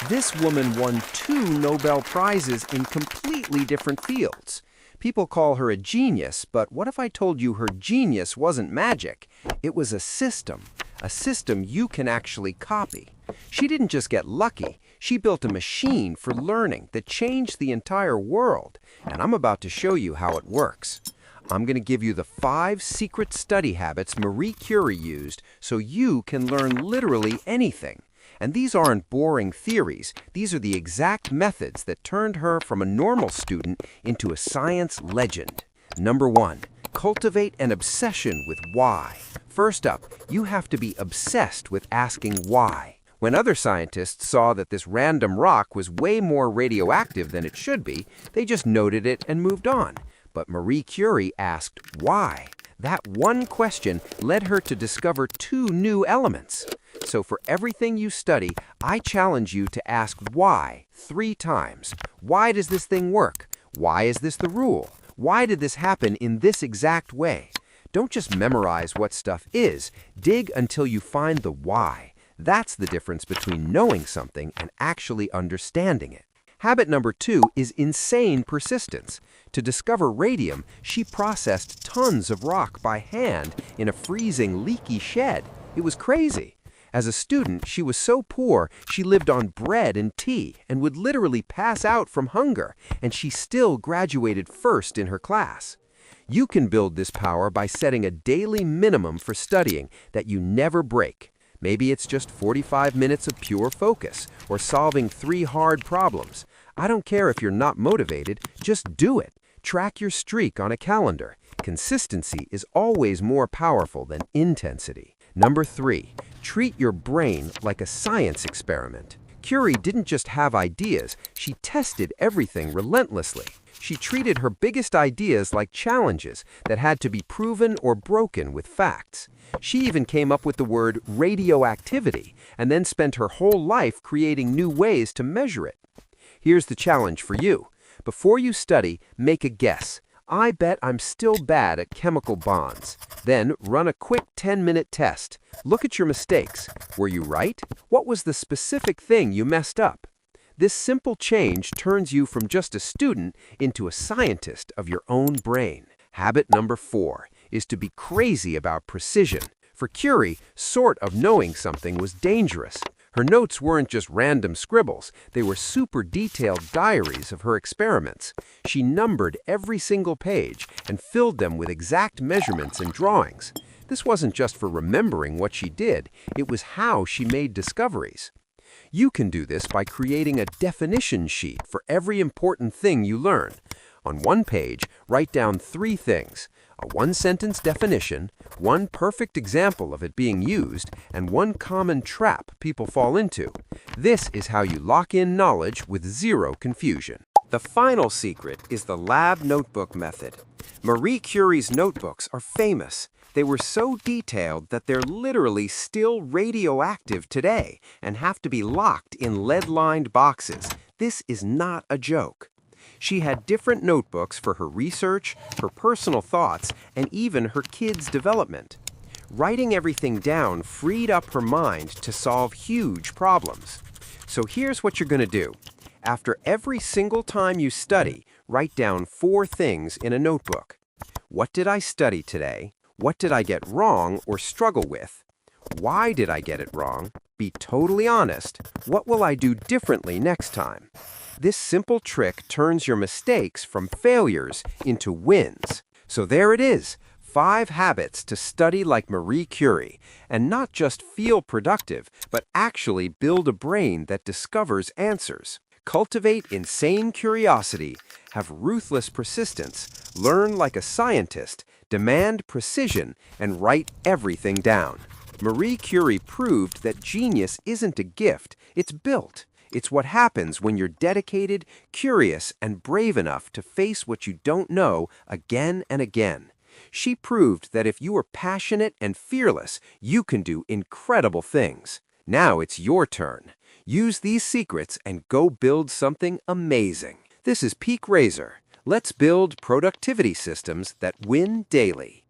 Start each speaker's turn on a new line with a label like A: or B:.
A: This woman won 2 Nobel Prizes in completely different fields. People call her a genius, but what if I told you her genius wasn't magic? It was a system you can actually copy. She didn't just get lucky, she built a machine for learning that changed the entire world, and I'm about to show you how it works. I'm going to give you the 5 secret study habits Marie Curie used so you can learn literally anything. And these aren't boring theories. These are the exact methods that turned her from a normal student into a science legend. Number 1, cultivate an obsession with why. First up, you have to be obsessed with asking why. When other scientists saw that this random rock was way more radioactive than it should be, they just noted it and moved on. But Marie Curie asked why. That one question led her to discover 2 new elements. So for everything you study, I challenge you to ask why 3 times. Why does this thing work? Why is this the rule? Why did this happen in this exact way? Don't just memorize what stuff is. Dig until you find the why. That's the difference between knowing something and actually understanding it. Habit number 2 is insane persistence. To discover radium, she processed tons of rock by hand in a freezing, leaky shed. It was crazy. As a student, she was so poor, she lived on bread and tea and would literally pass out from hunger, and she still graduated first in her class. You can build this power by setting a daily minimum for studying that you never break. Maybe it's just 45 minutes of pure focus or solving 3 hard problems. I don't care if you're not motivated, just do it. Track your streak on a calendar. Consistency is always more powerful than intensity. Number 3, treat your brain like a science experiment. Curie didn't just have ideas, she tested everything relentlessly. She treated her biggest ideas like challenges that had to be proven or broken with facts. She even came up with the word radioactivity and then spent her whole life creating new ways to measure it. Here's the challenge for you. Before you study, make a guess. I bet I'm still bad at chemical bonds. Then run a quick 10-minute test. Look at your mistakes. Were you right? What was the specific thing you messed up? This simple change turns you from just a student into a scientist of your own brain. Habit number 4 is to be crazy about precision. For Curie, sort of knowing something was dangerous. Her notes weren't just random scribbles, they were super detailed diaries of her experiments. She numbered every single page and filled them with exact measurements and drawings. This wasn't just for remembering what she did, it was how she made discoveries. You can do this by creating a definition sheet for every important thing you learn. On one page, write down 3 things: a 1-sentence definition, 1 perfect example of it being used, and 1 common trap people fall into. This is how you lock in knowledge with 0 confusion. The final secret is the lab notebook method. Marie Curie's notebooks are famous. They were so detailed that they're literally still radioactive today and have to be locked in lead-lined boxes. This is not a joke. She had different notebooks for her research, her personal thoughts, and even her kids' development. Writing everything down freed up her mind to solve huge problems. So here's what you're going to do. After every single time you study, write down 4 things in a notebook. What did I study today? What did I get wrong or struggle with? Why did I get it wrong? Be totally honest. What will I do differently next time? This simple trick turns your mistakes from failures into wins. So there it is, 5 habits to study like Marie Curie, and not just feel productive, but actually build a brain that discovers answers. Cultivate insane curiosity, have ruthless persistence, learn like a scientist, demand precision, and write everything down. Marie Curie proved that genius isn't a gift, it's built. It's what happens when you're dedicated, curious, and brave enough to face what you don't know again and again. She proved that if you are passionate and fearless, you can do incredible things. Now it's your turn. Use these secrets and go build something amazing. This is Peak Razor. Let's build productivity systems that win daily.